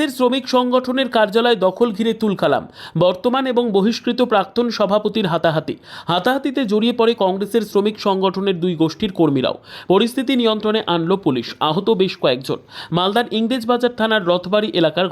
কংগ্রেসের শ্রমিক সংগঠনের কার্যালয় দখল ঘিরে তুলকালাম। বর্তমান এবং বহিষ্কৃত প্রাক্তন সভাপতির হাতাহাতিতে জড়িয়ে পড়ে কংগ্রেসের শ্রমিক সংগঠনের দুই গোষ্ঠীর কর্মীরাও। পরিস্থিতি নিয়ন্ত্রণে আনল পুলিশ, আহত বেশ কয়েকজন। মালদার ইংরেজবাজার থানার রথবাড়ি এলাকার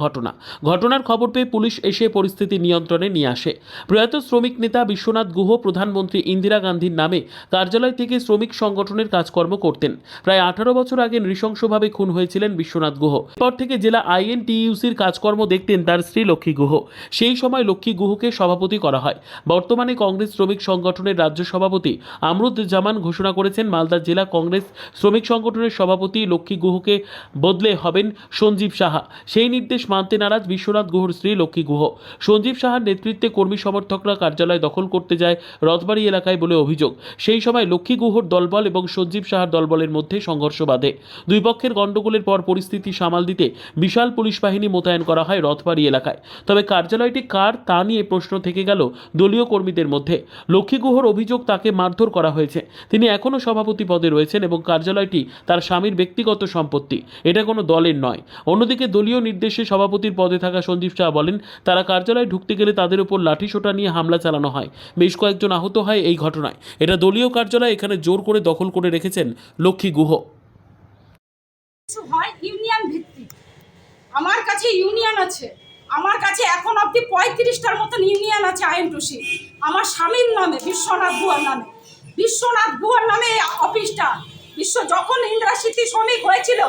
ঘটনার খবর পেয়ে পুলিশ এসে পরিস্থিতি নিয়ন্ত্রণে নিয়ে আসে। প্রয়াত শ্রমিক নেতা বিশ্বনাথ গুহ প্রধানমন্ত্রী ইন্দিরা গান্ধীর নামে কার্যালয় থেকে শ্রমিক সংগঠনের কাজকর্ম করতেন। প্রায় 18 বছর আগে নৃশংসভাবে খুন হয়েছিলেন বিশ্বনাথ গুহ। এরপর থেকে জেলা আইএনটিইউসির কাজকর্ম দেখতেন তার স্ত্রী লক্ষ্মী গুহ। সেই সময় লক্ষ্মী গুহকে সভাপতি করা হয়। বর্তমানে কংগ্রেস শ্রমিক সংগঠনের রাজ্য সভাপতি আমরুজ্জামান ঘোষণা করেছেন মালদা জেলা কংগ্রেস শ্রমিক সংগঠনের সভাপতি লক্ষ্মী গুহকে বদলে হবেন সঞ্জীব সাহা। সেই নির্দেশ মানতে নারাজ বিশ্বনাথ গুহর স্ত্রী লক্ষ্মী গুহ। সঞ্জীব সাহার নেতৃত্বে কর্মী সমর্থকরা কার্যালয় দখল করতে যায় রথবাড়ি এলাকায় বলে অভিযোগ। সেই সময় লক্ষ্মী গুহর দলবল এবং সঞ্জীব সাহার দলবলের মধ্যে সংঘর্ষ বাধে। দুই পক্ষের গণ্ডগোলের পর পরিস্থিতি সামাল দিতে বিশাল পুলিশ বাহিনী মোতায়েন করা হয় রথবাড়ি এলাকায়। তবে কার্যালয়টি কার তা নিয়ে প্রশ্ন থেকে গেল দলীয় কর্মীদের মধ্যে। লক্ষ্মী গুহর অভিযোগ তাকে মারধর করা হয়েছে। তিনি এখনও সভাপতি পদে রয়েছেন এবং কার্যালয়টি তার স্বামীর ব্যক্তিগত সম্পত্তি, এটা কোনো দলের নয়। অন্যদিকে দলীয় নির্দেশে সভাপতির পদে থাকা সঞ্জীব শাহ বলেন, তারা কার্যালয়ে ঢুকতে গেলে তাদের উপর লাঠিসোঁটা নিয়ে হামলা চালানো হয়। বেশ কয়েকজন আহত হয় এই ঘটনায়। এটা দলীয় কার্যালয়, এখানে জোর করে দখল করে রেখেছেন লক্ষ্মী গুহ। হয় ইউনিয়ন ভিত্তিক। আমার কাছে ইউনিয়ন আছে, আমার কাছে এখন অবধি 35টার মতন ইউনিয়ন আছে আইএনটিইউসি। আমার স্বামীর নামে বিশ্বনাথ গুহর নামে এই অফিসটা। যখন ইন্দিরা স্মৃতি শ্রমিক হয়েছিল,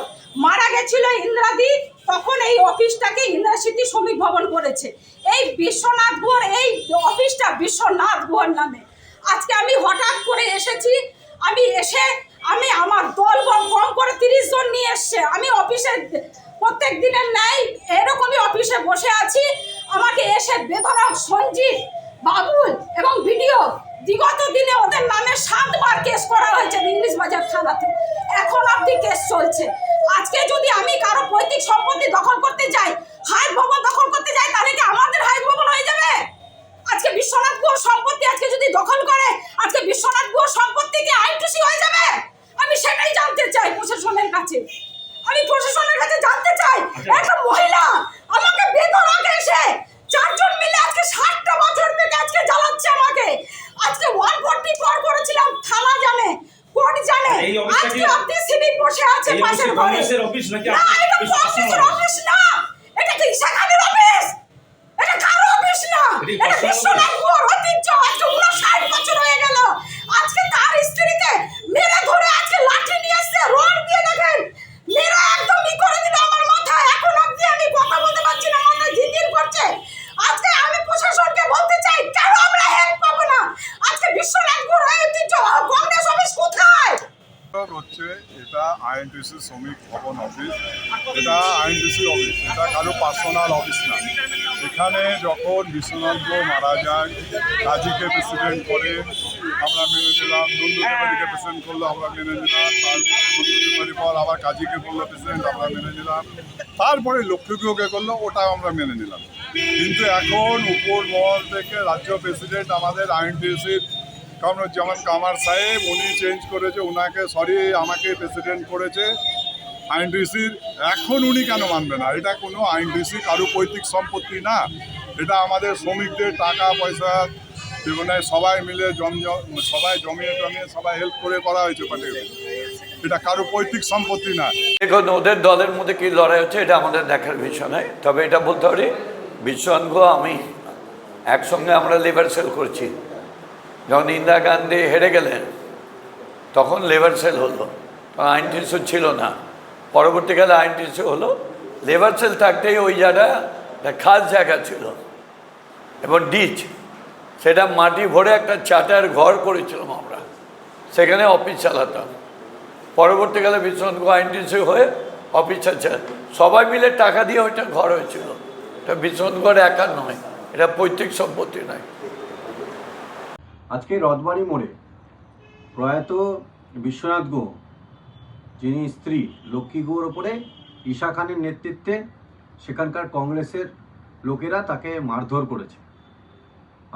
মারা গেছিল ইন্দিরাদি, তখন এই অফিসটাকে ইন্দিরা স্মৃতি শ্রমিক ভবন করেছে। এই বিশ্বনাথ গুহর এই অফিসটা বিশ্বনাথ গুহর নামে। আজকে আমি হঠাৎ করে এসেছি, আমি আমার দল কম করে 30 জন নিয়ে এসছে। আমি অফিসে প্রত্যেক দিনের ন্যায় এরকমই অফিসে বসে আছি। আমাকে এসে বেধড়ক সঞ্জীব, বাবুল এবং ভিডিও, বিগত দিনে ওদের নামে 7 বার কেস করা হয়েছে ইংরেজবাজার থানাতে। এখন অবধি কেস চলছে। আজকে যদি আমি কারো পৈতৃক সম্পত্তি দখল করতে যাই, হাইট ভবন দখল করতে যাই, তাহলে কি আমাদের হাইট ভবন হয়ে যাবে? আজকে বিশ্বনাথ গুহর সম্পত্তি আজকে যদি দখল করে, আজকে বিশ্বনাথ গুহর সম্পত্তি কি আইএনটিইউসি হয়ে যাবে? আমি সেটাই জানতে চাই প্রশাসনের কাছে। জানতে চাই, একটা মহিলা আমাকে বেধড়ক এসে 4 জন মিলে আজকে 60টা বছর থেকে আজকে জ্বালাচ্ছে আমাকে। আজকে 144 করেছিলাম, থানা জানে, কোর্ট জানে। আজকে আপনি সিভিক বসে আছে পাশের ঘরে। কংগ্রেসের অফিস নাকি? না, এটা কংগ্রেসের অফিস না, এটা কি ঈশা খানের অফিস? এটা কারো অফিস না, এটা বিশ্বনাথ গুহর ঐতিহ্য। আজকে 59 বছর হয়ে গেল। আজকে তার স্ত্রীকে মেরে ধরে আজকে লাঠি নিয়ে এসে রড দিয়ে দেখেন মেরে একদম করে দিল আমার মাথায়। এখন অবধি আমি কথা বলতে পারছি না, মাথা ঝিনঝিন করছে। আজকে আমি প্রশাসনকে বলতে চাই, কেন আমরা হেল্প পাবো না? আজকে বিশ্বনাথ গুহর ঐতিহ্য কংগ্রেস অফিস কোথায়? হচ্ছে এটা আইএনটিইউসি শ্রমিক ভবন অফিস, এটা আইএনটিইসি অফিস, এটা কারো পার্সোনাল অফিস না। এখানে যখন বিশ্বনাথ গুহ মারা যায়, কাজীকে প্রেসিডেন্ট করে আমরা মেনে নিলাম, নন্দুদেবাড়িকে প্রেসিডেন্ট করলো আমরা মেনে নিলাম, তারপর পর আবার কাজীকে করলো প্রেসিডেন্ট আমরা মেনে নিলাম, তারপরে লক্ষ্মী গুহকে করলো, ওটাও আমরা মেনে নিলাম। কিন্তু এখন উপর মহল থেকে রাজ্য প্রেসিডেন্ট আমাদের আইএনটিইউসির কামরুজ্জামান কামার সাহেব, উনি চেঞ্জ করেছে, ওনাকে আমাকে প্রেসিডেন্ট করেছে আইএনটিইউসির। এখন উনি কেন মানবে না? এটা কোনো আইএনটিইউসি কারো পৈতৃক সম্পত্তি না, এটা আমাদের শ্রমিকদের টাকা পয়সা জীবনে সবাই মিলে সবাই জমিয়ে সবাই হেল্প করে করা হয়েছে পার্টি। এটা কারো পৈতৃক সম্পত্তি না। এখন ওদের দলের মধ্যে কি লড়াই হচ্ছে এটা আমাদের দেখার বিষয় নয়। তবে এটা বলতে পারি, বিশ্বনাথ গুহ আমি একসঙ্গে আমরা লেবার সেল করছি। যখন ইন্দিরা গান্ধী হেরে গেলেন তখন লেবার সেল হলো, তখন আইএনটিইউসি ছিল না। পরবর্তীকালে আইএনটিইউসি হলো। লেবার সেল থাকতেই ওই জায়গা খাস জায়গা ছিল এবং ডিচ, সেটা মাটি ভরে একটা চাটার ঘর করেছিলাম আমরা, সেখানে অফিস চালাতাম। পরবর্তীকালে বিশ্বনাথ গুহ আইএনটিইউসি হয়ে অফিস আছে, সবাই মিলে টাকা দিয়ে ওইটা ঘর হয়েছিল। এটা বিশ্বনাথ গুহর একার নয়, এটা পৈতৃক সম্পত্তি নয়। আজকে রথবাড়ি মোড়ে প্রয়াত বিশ্বনাথ গুহ, যিনি স্ত্রী লক্ষ্মী গুহর ওপরে ঈশা খানের নেতৃত্বে সেখানকার কংগ্রেসের লোকেরা তাকে মারধর করেছে।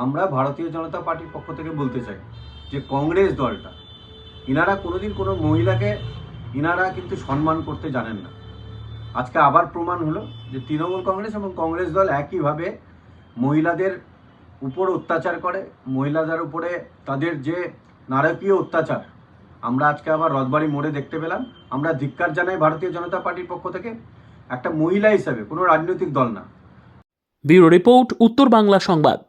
আমরা ভারতীয় জনতা পার্টির পক্ষ থেকে বলতে চাই যে কংগ্রেস দলটা, ইনারা কোনোদিন কোনো মহিলাকে ইনারা কিন্তু সম্মান করতে জানেন না। আজকে আবার প্রমাণ হলো যে তৃণমূল কংগ্রেস এবং কংগ্রেস দল একইভাবে মহিলাদের উপর অত্যাচার করে, মহিলাদের উপরে তাদের যে নারকীয় অত্যাচার আমরা আজকে আবার রথবাড়ি মোড়ে দেখতে পেলাম। আমরা ধিক্কার জানাই ভারতীয় জনতা পার্টির পক্ষ থেকে, একটা মহিলা হিসাবে, কোনো রাজনৈতিক দল না। ব্যুরো রিপোর্ট, উত্তর বাংলা সংবাদ।